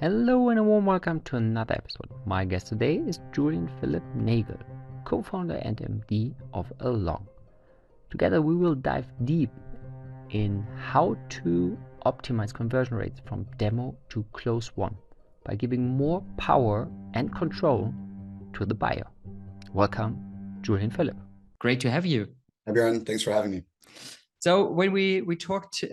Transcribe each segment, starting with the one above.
Hello and a warm welcome to another episode. My guest today is Julian Philipp Nagel, co-founder and MD of Along. Together we will dive deep in how to optimize conversion rates from demo to close won by giving more power and control to the buyer. Welcome, Julian Philipp. Great to have you. Hi, Björn. Thanks for having me. So when we talked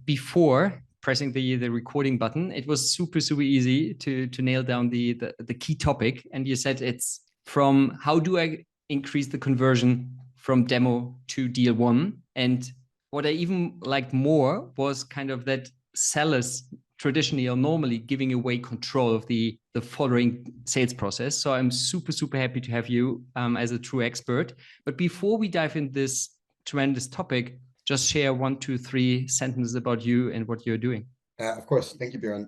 before pressing the recording button, it was super easy to nail down the key topic. And you said it's from how do I increase the conversion from demo to deal one. And what I even liked more was kind of that sellers traditionally or normally giving away control of the following sales process. So I'm super happy to have you as a true expert. But before we dive in this tremendous topic, just share 1, 2, 3 sentences about you and what you're doing. Of course. Thank you, Björn.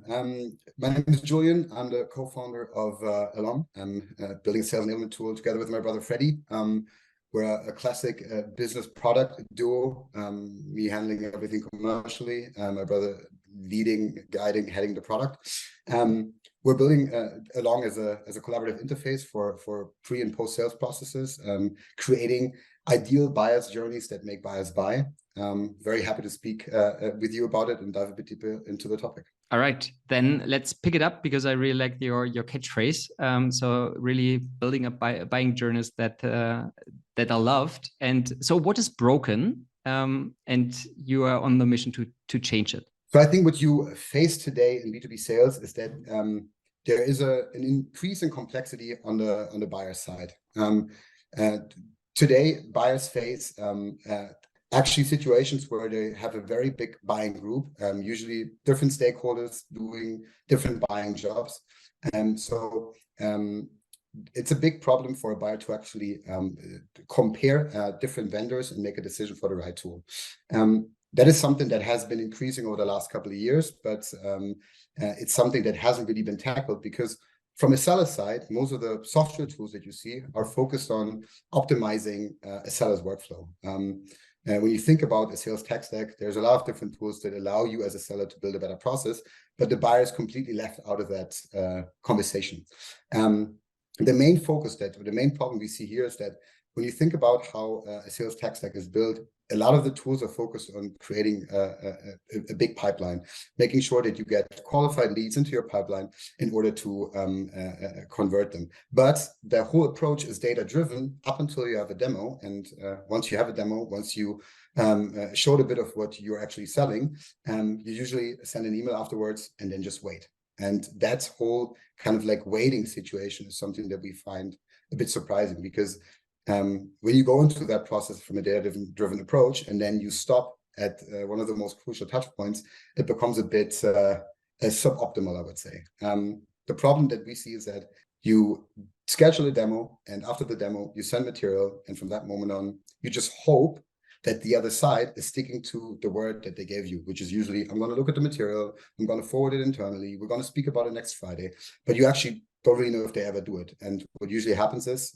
My name is Julian. I'm the co-founder of Along. I'm building a sales enablement tool together with my brother, Freddie. We're a classic business product duo, me handling everything commercially, my brother leading, guiding, heading the product. We're building Along as a collaborative interface for pre and post sales processes, creating ideal buyers journeys that make buyers buy. Very happy to speak with you about it and dive a bit deeper into the topic. All right, then let's pick it up because I really like your catchphrase. So really building up buying journeys that are loved. And so what is broken? And you are on the mission to change it. So I think what you face today in B2B sales is that there is an increase in complexity on the buyer side. Today, buyers face actually situations where they have a very big buying group, usually different stakeholders doing different buying jobs. And so it's a big problem for a buyer to actually compare different vendors and make a decision for the right tool. That is something that has been increasing over the last couple of years, but it's something that hasn't really been tackled because from a seller side, most of the software tools that you see are focused on optimizing a seller's workflow. When you think about a sales tech stack, there's a lot of different tools that allow you as a seller to build a better process, but the buyer is completely left out of that conversation. The main problem we see here is that when you think about how a sales tech stack is built, a lot of the tools are focused on creating a big pipeline, making sure that you get qualified leads into your pipeline in order to convert them. But the whole approach is data-driven up until you have a demo. And once you have a demo, once you showed a bit of what you're actually selling, you usually send an email afterwards and then just wait. And that whole kind of like waiting situation is something that we find a bit surprising because when you go into that process from a data-driven approach and then you stop at one of the most crucial touch points, it becomes a bit suboptimal, I would say. The problem that we see is that you schedule a demo and after the demo, you send material. And from that moment on, you just hope that the other side is sticking to the word that they gave you, which is usually, I'm going to look at the material, I'm going to forward it internally, we're going to speak about it next Friday, but you actually don't really know if they ever do it. And what usually happens is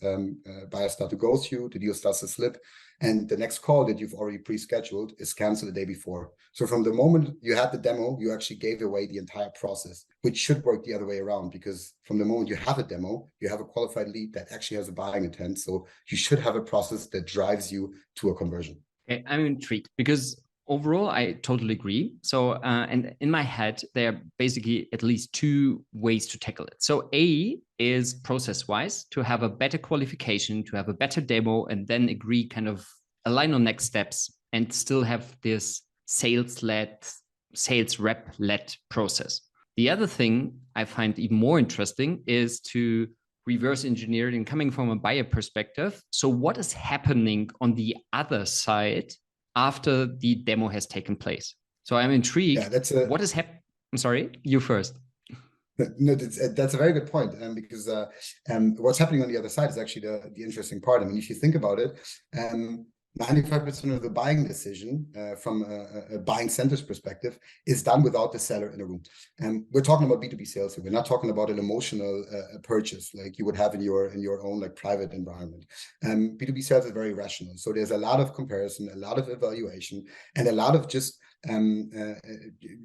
buyers start to ghost you, the deal starts to slip, and the next call that you've already pre-scheduled is canceled the day before. So from the moment you had the demo, you actually gave away the entire process, which should work the other way around, because from the moment you have a demo, you have a qualified lead that actually has a buying intent. So you should have a process that drives you to a conversion. Okay, I'm intrigued because overall, I totally agree. So, and in my head, there are basically at least 2 ways to tackle it. So A is process-wise, to have a better qualification, to have a better demo, and then agree, kind of align on next steps and still have this sales rep-led process. The other thing I find even more interesting is to reverse engineer it and coming from a buyer perspective. So what is happening on the other side after the demo has taken place? So I'm intrigued. Yeah, what is happening? I'm sorry, you first. No, that's a very good point, because what's happening on the other side is actually the interesting part. I mean, if you think about it, 95% of the buying decision from a buying center's perspective is done without the seller in a room. And we're talking about B2B sales here. We're not talking about an emotional purchase like you would have in your own like private environment. B2B sales is very rational. So there's a lot of comparison, a lot of evaluation, and a lot of just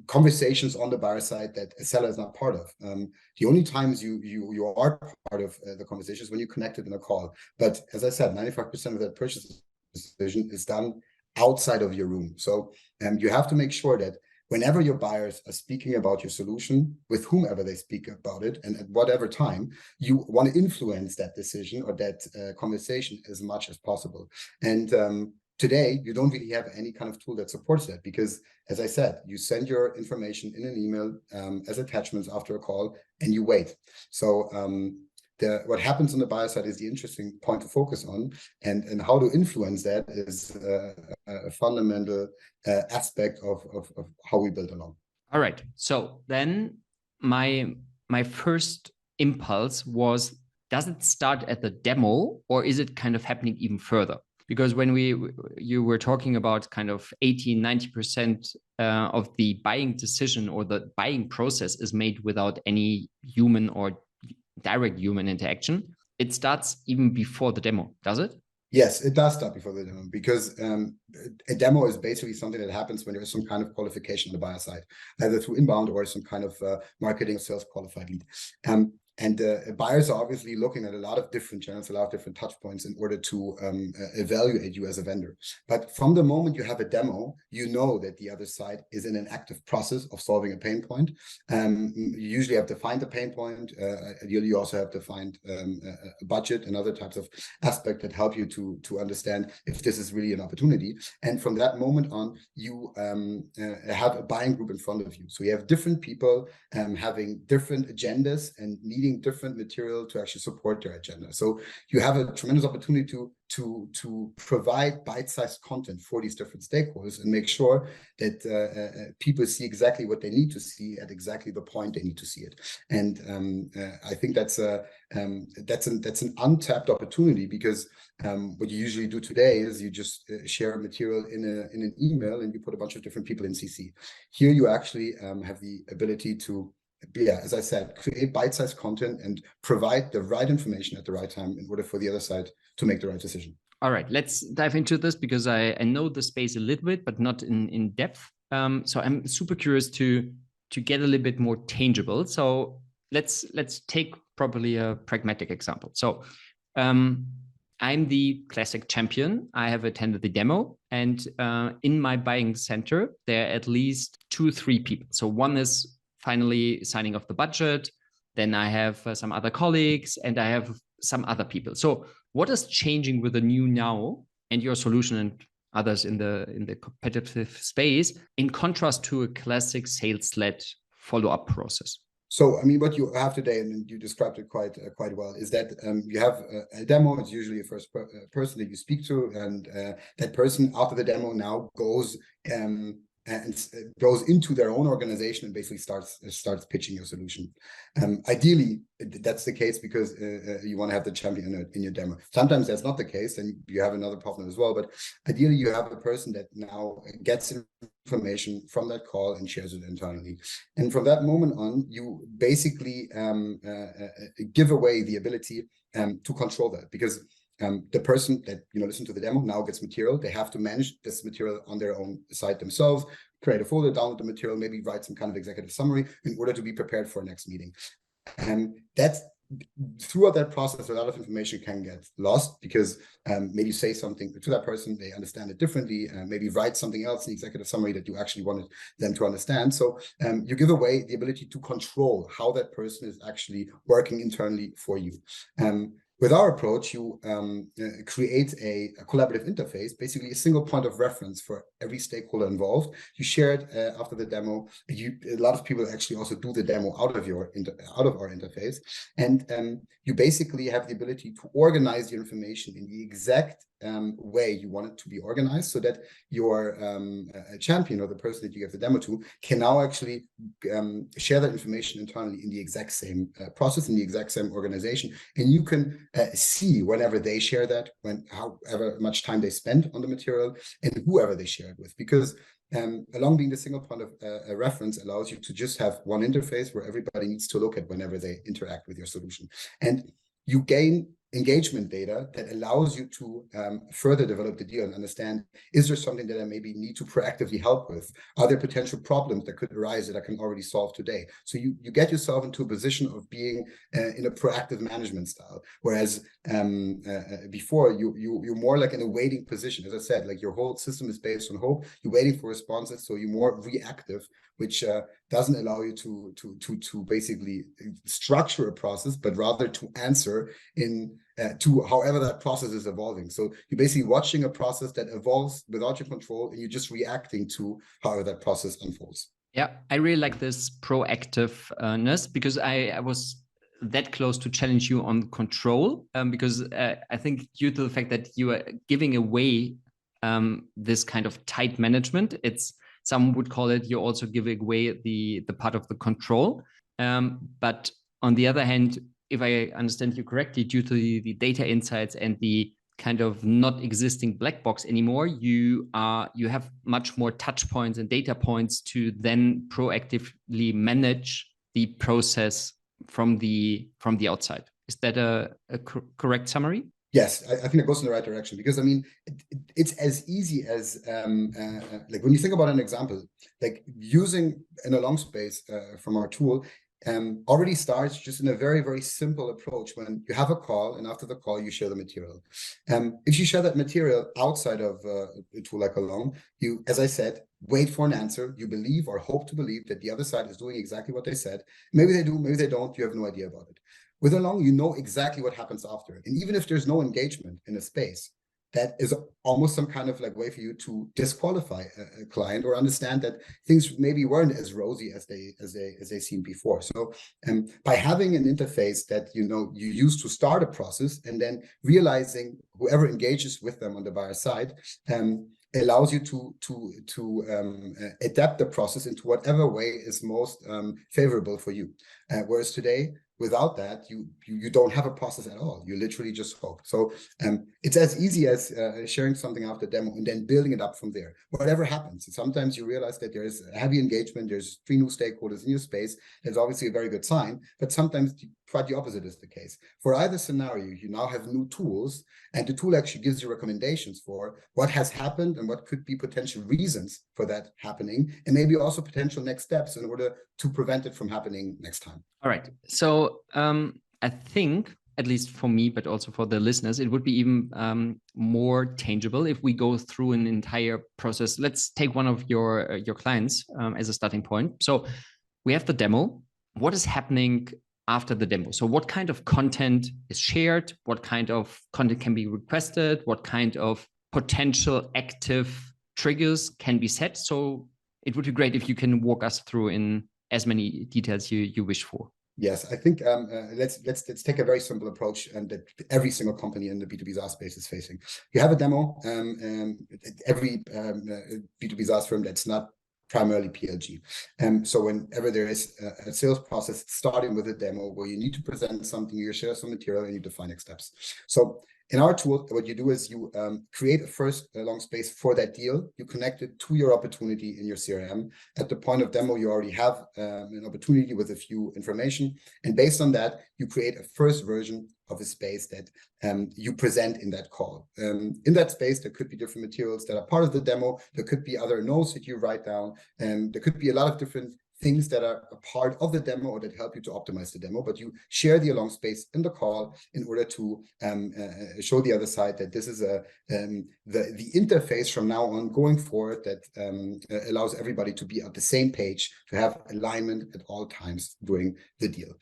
conversations on the buyer side that a seller is not part of. The only times you are part of the conversation is when you connected in a call. But as I said, 95% of that purchase decision is done outside of your room. So you have to make sure that whenever your buyers are speaking about your solution, with whomever they speak about it, and at whatever time, you want to influence that decision or that conversation as much as possible. And today, you don't really have any kind of tool that supports that because, as I said, you send your information in an email as attachments after a call, and you wait. So what happens on the buyer side is the interesting point to focus on, and how to influence that is a fundamental aspect of how we build along. All right. So then my first impulse was, does it start at the demo or is it kind of happening even further? Because when you were talking about kind of 80-90% of the buying decision or the buying process is made without any human or direct human interaction, it starts even before the demo, does it? Yes, it does start before the demo because a demo is basically something that happens when there is some kind of qualification on the buyer side, either through inbound or some kind of marketing or sales qualified lead. And buyers are obviously looking at a lot of different channels, a lot of different touch points in order to evaluate you as a vendor. But from the moment you have a demo, you know that the other side is in an active process of solving a pain point. You usually have to find the pain point. You also have to find a budget and other types of aspects that help you to understand if this is really an opportunity. And from that moment on, you have a buying group in front of you. So you have different people having different agendas and needing different material to actually support their agenda. So you have a tremendous opportunity to provide bite-sized content for these different stakeholders and make sure that people see exactly what they need to see at exactly the point they need to see it. And I think that's an untapped opportunity because what you usually do today is you just share material in an email and you put a bunch of different people in CC. Here you actually have the ability to, as I said, create bite-sized content and provide the right information at the right time in order for the other side to make the right decision. All right, let's dive into this because I know the space a little bit, but not in depth. So I'm super curious to get a little bit more tangible. So let's take probably a pragmatic example. So I'm the classic champion. I have attended the demo, and in my buying center, there are at least 2-3 people. So one is finally signing off the budget. Then I have some other colleagues and I have some other people. So what is changing with the new now and your solution and others in the competitive space in contrast to a classic sales-led follow-up process? So, I mean, what you have today, and you described it quite well, is that you have a demo. It's usually a first person that you speak to, and that person after the demo now goes and goes into their own organization and basically starts pitching your solution. Ideally, that's the case because you want to have the champion in your demo. Sometimes that's not the case, and you have another partner as well. But ideally, you have a person that now gets information from that call and shares it internally. And from that moment on, you basically give away the ability to control that because the person that listen to the demo now gets material. They have to manage this material on their own site themselves, create a folder, download the material, maybe write some kind of executive summary in order to be prepared for next meeting. And that's throughout that process, a lot of information can get lost because maybe you say something to that person, they understand it differently, maybe write something else in the executive summary that you actually wanted them to understand. So you give away the ability to control how that person is actually working internally for you. With our approach, you create a collaborative interface, basically a single point of reference for every stakeholder involved. You share it after the demo. A lot of people actually also do the demo out of our interface, and you basically have the ability to organize your information in the exact way you want it to be organized, so that your champion or the person that you give the demo to can now actually share that information internally in the exact same process, in the exact same organization, and you can see whenever they share that, however much time they spend on the material, and whoever they share it with, because along being the single point of reference allows you to just have one interface where everybody needs to look at whenever they interact with your solution. And you gain engagement data that allows you to further develop the deal and understand, is there something that I maybe need to proactively help with? Are there potential problems that could arise that I can already solve today? So you get yourself into a position of being in a proactive management style, whereas before you're more like in a waiting position. As I said, like your whole system is based on hope. You're waiting for responses, so you're more reactive, which doesn't allow you to basically structure a process, but rather to answer in to however that process is evolving. So you're basically watching a process that evolves without your control, and you're just reacting to however that process unfolds. Yeah, I really like this proactiveness, because I was that close to challenge you on control, because I think due to the fact that you are giving away this kind of tight management, it's, some would call it, you're also giving away the part of the control. But on the other hand, if I understand you correctly, due to the data insights and the kind of not existing black box anymore, you have much more touch points and data points to then proactively manage the process from the outside. Is that a correct summary? Yes, I think it goes in the right direction, because I mean, it's as easy as like when you think about an example, like using an along space from our tool, already starts just in a very, very simple approach. When you have a call, and after the call, you share the material. If you share that material outside of a tool like Along, you, as I said, wait for an answer. You believe or hope to believe that the other side is doing exactly what they said. Maybe they do, maybe they don't. You have no idea about it. With Along, you know exactly what happens after. And even if there's no engagement in a space, that is almost some kind of like way for you to disqualify a client, or understand that things maybe weren't as rosy as they seemed before. So by having an interface that you use to start a process, and then realizing whoever engages with them on the buyer side allows you to adapt the process into whatever way is most favorable for you. Whereas today, without that, you don't have a process at all. You literally just hope. So it's as easy as sharing something after demo and then building it up from there. Whatever happens, sometimes you realize that there is heavy engagement, there's 3 new stakeholders in your space. That's obviously a very good sign, but sometimes quite the opposite is the case. For either scenario, you now have new tools, and the tool actually gives you recommendations for what has happened and what could be potential reasons for that happening, and maybe also potential next steps in order to prevent it from happening next time. All right. So I think, at least for me, but also for the listeners, it would be even more tangible if we go through an entire process. Let's take one of your clients as a starting point. So we have the demo. What is happening after the demo? So what kind of content is shared? What kind of content can be requested? What kind of potential active triggers can be set? So it would be great if you can walk us through in as many details you wish for. Yes, I think let's take a very simple approach, and that every single company in the B2B SaaS space is facing. You have a demo, every B2B SaaS firm that's not primarily PLG. So whenever there is a sales process starting with a demo where you need to present something, you share some material, and you define next steps. So in our tool, what you do is you create a first long space for that deal. You connect it to your opportunity in your CRM. At the point of demo, you already have an opportunity with a few information. And based on that, you create a first version of a space that you present in that call. In that space, there could be different materials that are part of the demo. There could be other notes that you write down. And there could be a lot of different things that are a part of the demo or that help you to optimize the demo, but you share the along space in the call in order to show the other side that this is the interface from now on going forward that allows everybody to be at the same page, to have alignment at all times during the deal.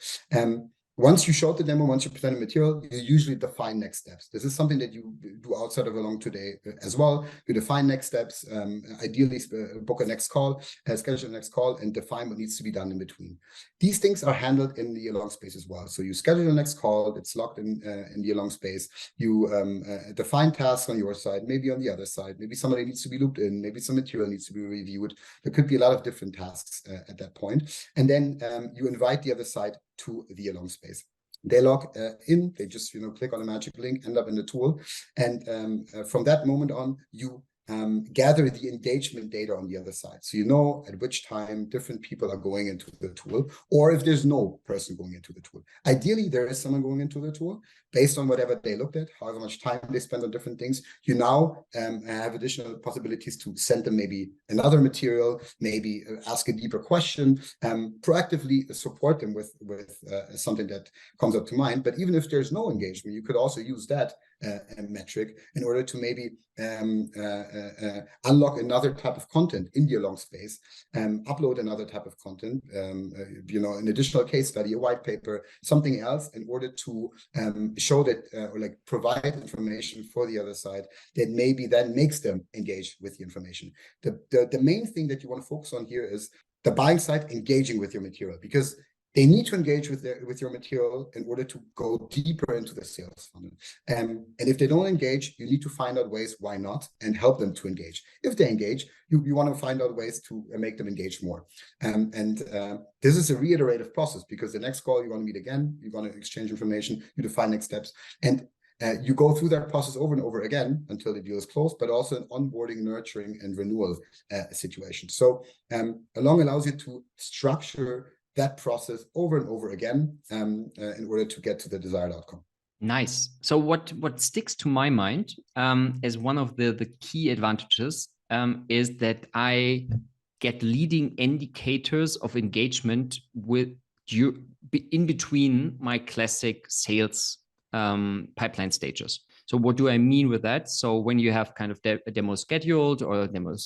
Once you show the demo, once you present the material, you usually define next steps. This is something that you do outside of Along today as well. You define next steps, ideally book a next call, schedule a next call, and define what needs to be done in between. These things are handled in the Along space as well. So you schedule the next call, it's locked in the Along space. You define tasks on your side, maybe on the other side. Maybe somebody needs to be looped in, maybe some material needs to be reviewed. There could be a lot of different tasks at that point. And then you invite the other side to the Along space. They log in, they just click on a magic link, end up in the tool, and from that moment on, you gather the engagement data on the other side. So you know at which time different people are going into the tool, or if there's no person going into the tool. Ideally, there is someone going into the tool based on whatever they looked at, however much time they spend on different things. You now have additional possibilities to send them maybe another material, maybe ask a deeper question, proactively support them with something that comes up to mind. But even if there's no engagement, you could also use that metric in order to maybe unlock another type of content in the along space, upload another type of content, an additional case study, a white paper, something else, in order to show that or like provide information for the other side that maybe then makes them engage with the information. The main thing that you want to focus on here is the buying side engaging with your material, because they need to engage with your material in order to go deeper into the sales funnel. And if they don't engage, you need to find out ways why not and help them to engage. If they engage, you want to find out ways to make them engage more. This is a reiterative process, because the next call you want to meet again, you want to exchange information, you define next steps, and you go through that process over and over again until the deal is closed, but also an onboarding, nurturing, and renewal situation. So Along allows you to structure that process over and over again in order to get to the desired outcome. Nice. So what sticks to my mind as one of the key advantages is that I get leading indicators of engagement with you in between my classic sales pipeline stages. So what do I mean with that? So when you have kind of a demo scheduled or demo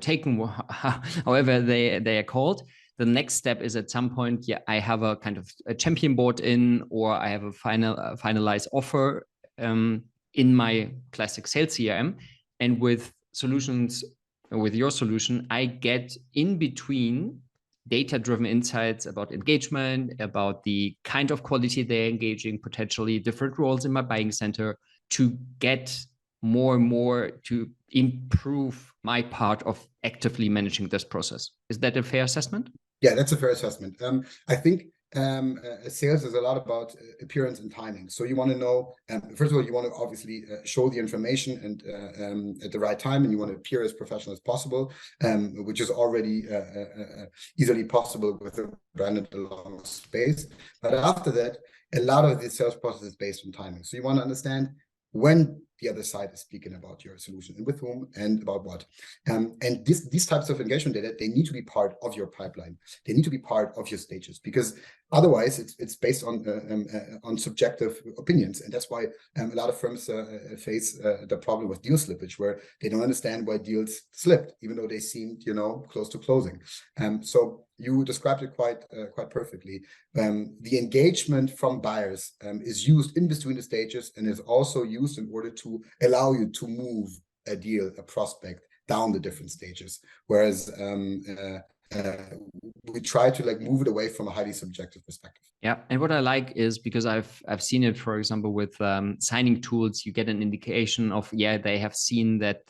taken, however they are called, the next step is at some point, I have a kind of a champion board in, or I have a finalized offer in my classic sales CRM. And with your solution, I get in between data-driven insights about engagement, about the kind of quality they're engaging, potentially different roles in my buying center, to get more and more to improve my part of actively managing this process. Is that a fair assessment? Yeah, that's a fair assessment. I think sales is a lot about appearance and timing. So you want to know, first of all, you want to obviously show the information and at the right time, and you want to appear as professional as possible, which is already easily possible with a branded along space. But after that, a lot of the sales process is based on timing. So you want to understand when the other side is speaking about your solution and with whom and about what. And these types of engagement data, they need to be part of your pipeline. They need to be part of your stages, because otherwise it's based on subjective opinions. And that's why a lot of firms face the problem with deal slippage, where they don't understand why deals slipped, even though they seemed, close to closing. So you described it quite perfectly. The engagement from buyers is used in between the stages, and is also used in order to allow you to move a deal, a prospect, down the different stages. Whereas we try to move it away from a highly subjective perspective. Yeah, and what I like is, because I've seen it, for example, with signing tools, you get an indication of, they have seen that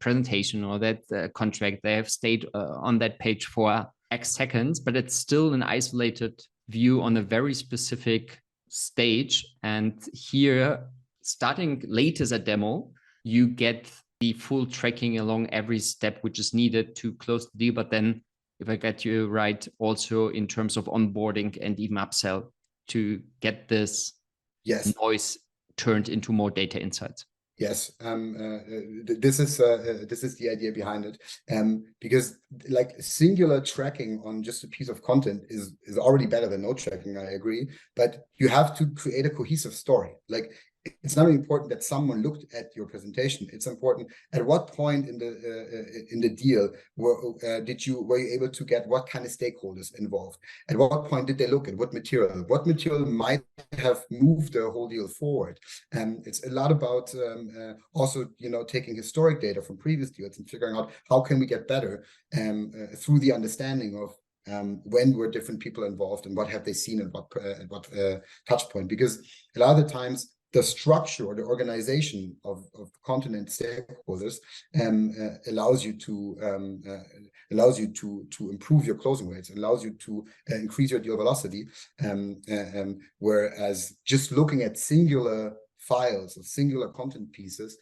presentation or that contract, they have stayed on that page for X seconds, but it's still an isolated view on a very specific stage. And here, starting late as a demo, you get the full tracking along every step which is needed to close the deal. But then, if I get you right, also in terms of onboarding and even upsell, to get this noise turned into more data insights. Yes, this is the idea behind it, because singular tracking on just a piece of content is already better than no tracking. I agree, but you have to create a cohesive story. It's not important that someone looked at your presentation. It's important at what point in the deal were you able to get what kind of stakeholders involved? At what point did they look at what material? What material might have moved the whole deal forward? It's a lot about also taking historic data from previous deals and figuring out how can we get better through the understanding of when were different people involved and what have they seen and what touch point. Because a lot of the times, the structure or the organization of content stakeholders allows you to improve your closing rates, allows you to increase your deal velocity, whereas just looking at singular files or singular content pieces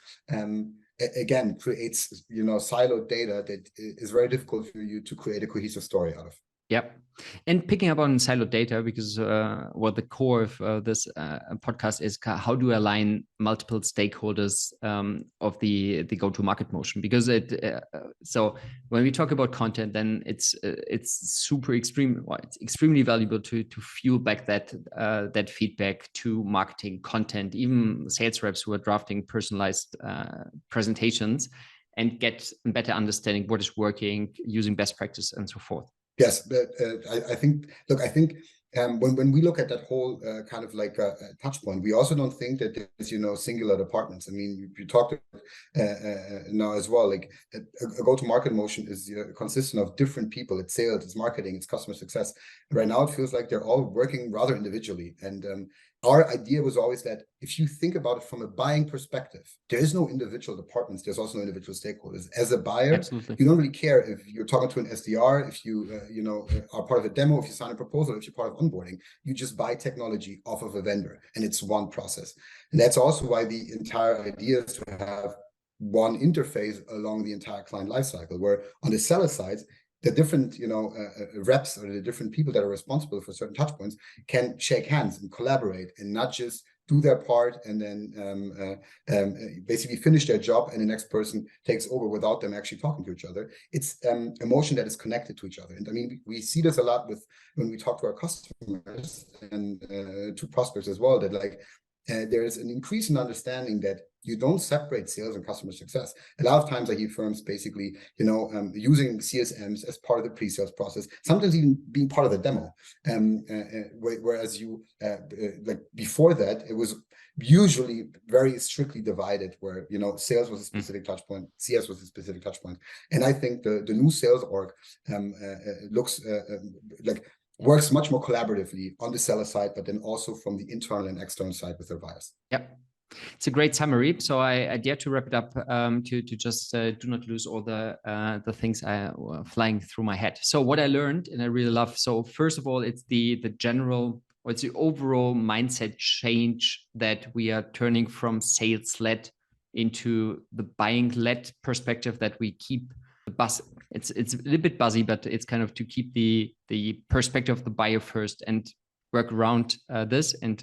again, creates, siloed data that is very difficult for you to create a cohesive story out of. Yep. And picking up on siloed data, because what the core of this podcast is, how do I align multiple stakeholders of the go-to-market motion? Because so when we talk about content, then it's extremely valuable to fuel back that feedback to marketing, content, even sales reps who are drafting personalized presentations, and get a better understanding what is working, using best practice, and so forth. Yes, but I think when we look at that whole kind of like touch point, we also don't think that there's singular departments. I mean, you talked now as well, like a go-to-market motion is consistent of different people. It's sales, it's marketing, it's customer success. Right now, it feels like they're all working rather individually. And our idea was always that if you think about it from a buying perspective, there is no individual departments. There's also no individual stakeholders. As a buyer, Absolutely. You don't really care if you're talking to an SDR, if you are part of a demo, if you sign a proposal, if you're part of onboarding. You just buy technology off of a vendor, and it's one process. And that's also why the entire idea is to have one interface along the entire client lifecycle, where on the seller side, the different reps or the different people that are responsible for certain touch points can shake hands and collaborate, and not just do their part and then basically finish their job and the next person takes over without them actually talking to each other. It's a motion that is connected to each other. And I mean, we see this a lot when we talk to our customers and to prospects as well, that like there is an increasing understanding that you don't separate sales and customer success. A lot of times I hear firms basically, using CSMs as part of the pre-sales process, sometimes even being part of the demo. Whereas like before that, it was usually very strictly divided, where, sales was a specific touch point, CS was a specific touch point. And I think the new sales org looks works much more collaboratively on the seller side, but then also from the internal and external side with their buyers. Yep. It's a great summary. So I dare to wrap it up to just do not lose all the things flying through my head. So what I learned and I really love. So first of all, it's the overall mindset change that we are turning from sales-led into the buying-led perspective, that we keep the buzz. It's a little bit buzzy, but it's kind of to keep the perspective of the buyer first and work around this and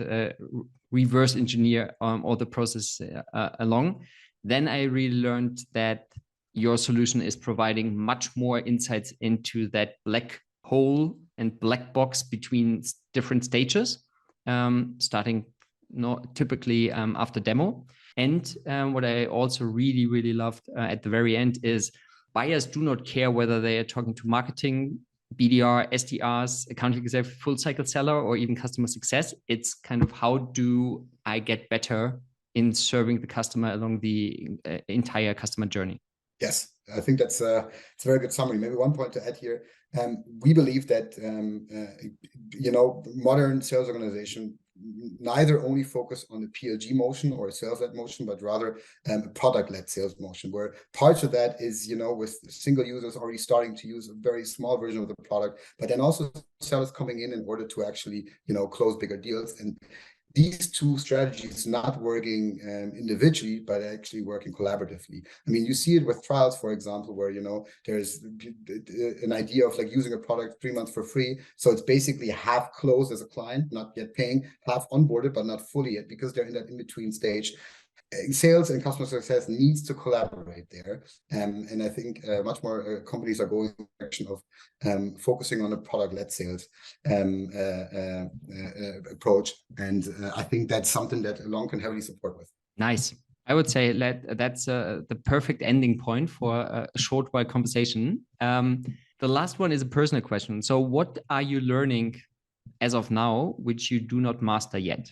reverse engineer all the process along. Then I really learned that your solution is providing much more insights into that black hole and black box between different stages, starting typically after demo. And what I also really, really loved at the very end is buyers do not care whether they are talking to marketing, BDR, SDRs, account executive, full cycle seller, or even customer success. It's kind of, how do I get better in serving the customer along the entire customer journey? Yes, I think it's a very good summary. Maybe one point to add here. We believe that, modern sales organization neither only focus on the PLG motion or a sales-led motion, but rather a product-led sales motion, where parts of that is, with single users already starting to use a very small version of the product, but then also sellers coming in order to actually, close bigger deals. And these two strategies not working individually, but actually working collaboratively. I mean, you see it with trials, for example, where, there's an idea of like using a product 3 months for free. So it's basically half closed as a client, not yet paying, half onboarded, but not fully yet, because they're in that in-between stage. Sales and customer success needs to collaborate there. And I think much more companies are going in the direction of focusing on a product-led sales approach. And I think that's something that Along can heavily support with. Nice. I would say that's the perfect ending point for a short while conversation. The last one is a personal question. So what are you learning as of now, which you do not master yet?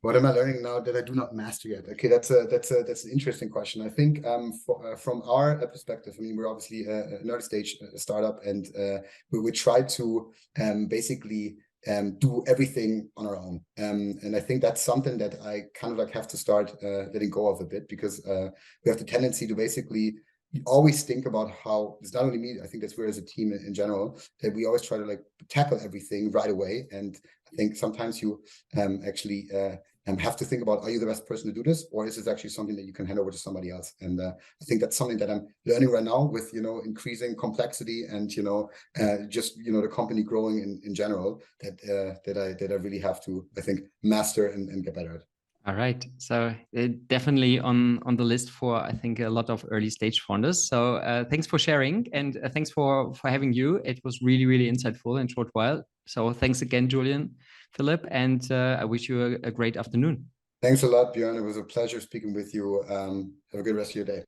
What am I learning now that I do not master yet? Okay, that's an interesting question. I think from our perspective, I mean, we're obviously an early stage startup, and we try to basically do everything on our own. And I think that's something that I kind of like have to start letting go of a bit, because we have the tendency to basically always think about how, it's not only me, I think that's where as a team in general, that we always try to like tackle everything right away. And I think sometimes you actually have to think about, are you the best person to do this, or is this actually something that you can hand over to somebody else? And I think that's something that I'm learning right now with, increasing complexity and, just, the company growing in general, that I really have to, I think, master and get better at. All right. So definitely on the list for, I think, a lot of early stage founders. So thanks for sharing, and thanks for having you. It was really, really insightful in a short while. So thanks again, Julian Philipp, and I wish you a great afternoon. Thanks a lot, Björn. It was a pleasure speaking with you. Have a good rest of your day.